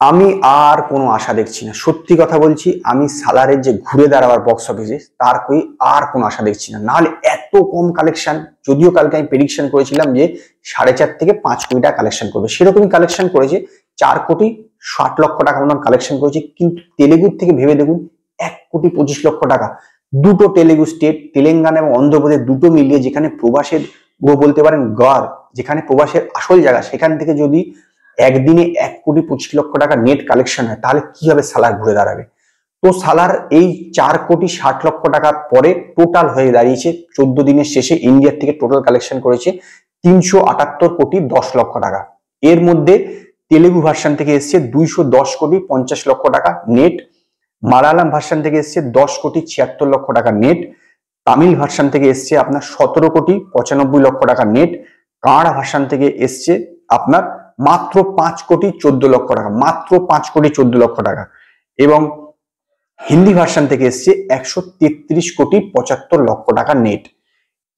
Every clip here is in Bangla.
আমি আর কোনো আশা দেখছি না, সত্যি কথা বলছি। আমি সালারের যে ঘুরে দাঁড়াবার বক্স অফিসে তার কই আর কোনো আশা দেখছি না। নাহলে এত কম কালেকশন, যদিও কালকে আমি প্রেডিকশন করেছিলাম যে 4.5 থেকে 5 কোটি টাকা কালেকশন করবে, সেরকমই কালেকশন করেছে। 4 কোটি 60 লক্ষ টাকা মতন কালেকশন করেছে। কিন্তু তেলেগুর থেকে ভেবে দেখুন, 1 কোটি 25 লক্ষ টাকা। দুটো তেলেগু স্টেট, তেলেঙ্গানা এবং অন্ধ্রপ্রদেশ দুটো মিলিয়ে, যেখানে প্রবাসের বলতে পারেন গড়, যেখানে প্রবাসের আসল জায়গা, সেখান থেকে যদি একদিনে 1 কোটি 25 লক্ষ টাকা নেট কালেকশন হয়, তাহলে কি হবে সালার ঘুরে দাঁড়াবে। তো সালার এই 4 কোটি 60 লক্ষ টাকার পরে টোটাল হয়ে দাঁড়িয়েছে 14 দিনের শেষে ইন্ডিয়ার থেকে টোটাল কালেকশন করেছে 378 কোটি 10 লক্ষ টাকা। এর মধ্যে তেলেগু ভার্সন থেকে এসছে 210 কোটি 50 লক্ষ টাকা নেট, মালায়ালাম ভার্সন থেকে এসছে 10 কোটি 76 লক্ষ টাকা নেট, তামিল ভার্সন থেকে এসছে আপনার 17 কোটি 95 লক্ষ টাকা নেট, কানাডা ভার্সন থেকে এসছে আপনার মাত্র 5 কোটি 14 লক্ষ টাকা, মাত্র 5 কোটি 14 লক্ষ টাকা। এবং হিন্দি ভার্সন থেকে এসছে 133 কোটি 75 লক্ষ টাকা নেট।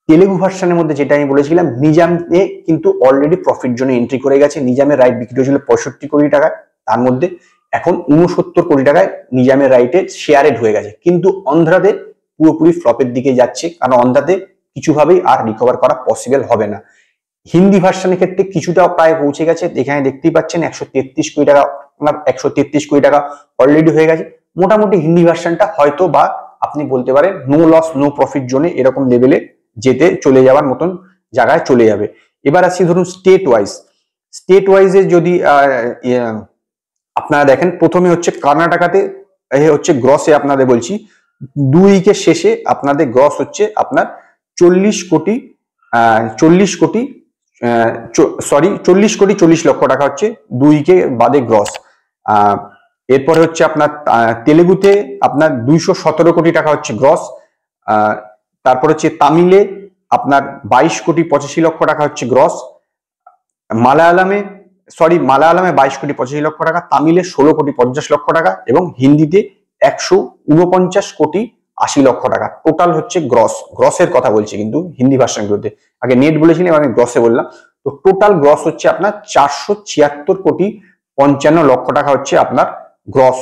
তেলেগু ভার্সনের মধ্যে যেটা আমি বলেছিলাম, নিজামে কিন্তু অলরেডি প্রফিট জোনে এন্ট্রি করে গেছে। নিজামের রাইট বিক্রি হয়েছিল 65 কোটি টাকায়, তার মধ্যে এখন 69 কোটি টাকায় নিজামের রাইটে শেয়ারে ঢুকে গেছে। কিন্তু অন্ধ্রাতে পুরোপুরি ফ্লপের দিকে যাচ্ছে, কারণ অন্ধ্রাতে কিছুভাবেই আর রিকভার করা পসিবল হবে না। হিন্দি ভার্সনের ক্ষেত্রে কিছুটা প্রায় পৌঁছে গেছে, এখানে দেখতেই পাচ্ছেন 133 কোটি টাকা, 133 কোটি টাকা অলরেডি হয়ে গেছে। মোটামুটি হিন্দি ভার্সনটা হয়তো বা আপনি বলতে পারেন নো লস নো প্রফিট জোনে এরকম লেভেলে যেতে চলে যাওয়ার মতন জায়গায় চলে যাবে। এবার আসি ধরুন স্টেট ওয়াইজে যদি আপনারা দেখেন, প্রথমে হচ্ছে কর্ণাটকাতে হচ্ছে গ্রসে আপনাদের বলছি 2 উইকের শেষে আপনাদের গ্রস হচ্ছে আপনার 40 কোটি 40 লক্ষ টাকা হচ্ছে 2 উইকে বাদে গ্রস। এরপরে হচ্ছে আপনার তেলেগুতে আপনার 217 কোটি টাকা হচ্ছে গ্রস। তারপর হচ্ছে তামিলে আপনার 22 কোটি 85 লক্ষ টাকা হচ্ছে গ্রস। মালায়ালামে 22 কোটি 85 লক্ষ টাকা, তামিলে 16 কোটি 50 লক্ষ টাকা এবং হিন্দিতে 149 কোটি 80 লক্ষ টাকা। টোটাল হচ্ছে গ্রসের কথা বলছি, কিন্তু হিন্দি ভার্সনগুলোতে আগে নেট বলেছিলাম, আমি গ্রসে বললাম। তো টোটাল গ্রস হচ্ছে আপনার 476 কোটি 55 লক্ষ টাকা হচ্ছে আপনার গ্রস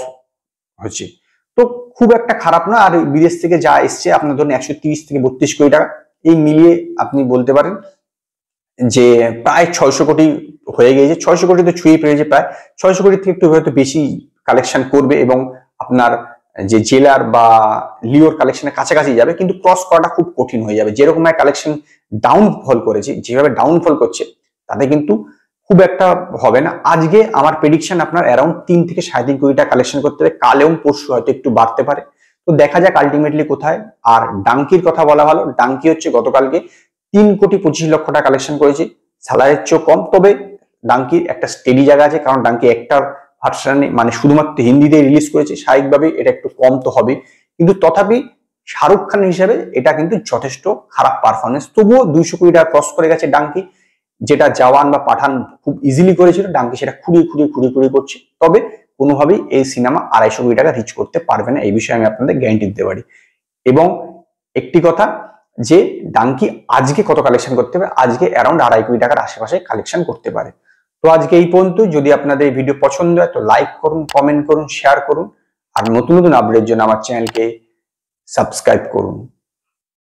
হচ্ছে। তো খুব একটা খারাপ না। আর বিদেশ থেকে যা এসছে আপনার ধরুন 130 থেকে 32 কোটি টাকা, এই মিলিয়ে আপনি বলতে পারেন যে প্রায় 600 কোটি হয়ে গিয়েছে। 600 কোটি তো ছুঁয়ে পেয়েছে, প্রায় 600 কোটি থেকে একটু হয়তো বেশি কালেকশন করবে এবং আপনার যে জেলার বা লিওর কালেকশনের কাছাকাছি যাবে, কিন্তু ক্রস করাটা খুব কঠিন হয়ে যাবে। যেরকম কালেকশন ডাউনফল করেছে, যেভাবে ডাউনফল করছে, তাতে কিন্তু খুব একটা হবে না। আজকে আমার প্রেডিকশন আপনার অ্যারাউন্ড 3 থেকে 3.5 কোটি টাকা কালেকশন করতে হবে, কাল এবং পরশু হয়তো একটু বাড়তে পারে। তো দেখা যাক আলটিমেটলি কোথায়। আর ডাঙ্কির কথা বলা ভালো, ডাঙ্কি হচ্ছে গতকালকে 3 কোটি 25 লক্ষ টাকা কালেকশন করেছে, সালারের চেয়েও কম। তবে ডাঙ্কির একটা স্টেডি জায়গা আছে, কারণ ডাঙ্কি একটা ভার্সনে মানে শুধুমাত্র হিন্দিতে রিলিজ করেছে, স্বাভাবিকভাবে এটা একটু কম তো হবে। কিন্তু তথাপি শাহরুখ খান হিসেবে এটা কিন্তু যথেষ্ট খারাপ পারফরমেন্স। তবুও 200 কোটি টাকা ক্রস করে গেছে ডাঙ্কি, যেটা জওয়ান বা পাঠান খুব ইজিলি করেছিল, ডাঙ্কি সেটা খুঁড়িয়ে করছে। তবে কোনোভাবেই এই সিনেমা 250 কোটি টাকা রিচ করতে পারবে না, এই বিষয়ে আমি আপনাদের গ্যারান্টি দিতে পারি। এবং একটি কথা, যে ডাঙ্কি আজকে কত কালেকশন করতে পারে, আজকে অ্যারাউন্ড 2.5 কোটি টাকার আশেপাশে কালেকশন করতে পারে। তো আজকে এই পর্যন্ত। যদি আপনাদের এই ভিডিও পছন্দ হয় তো লাইক করুন, কমেন্ট করুন, শেয়ার করুন। আর নতুন আপডেটের জন্য আমার চ্যানেলকে সাবস্ক্রাইব করুন।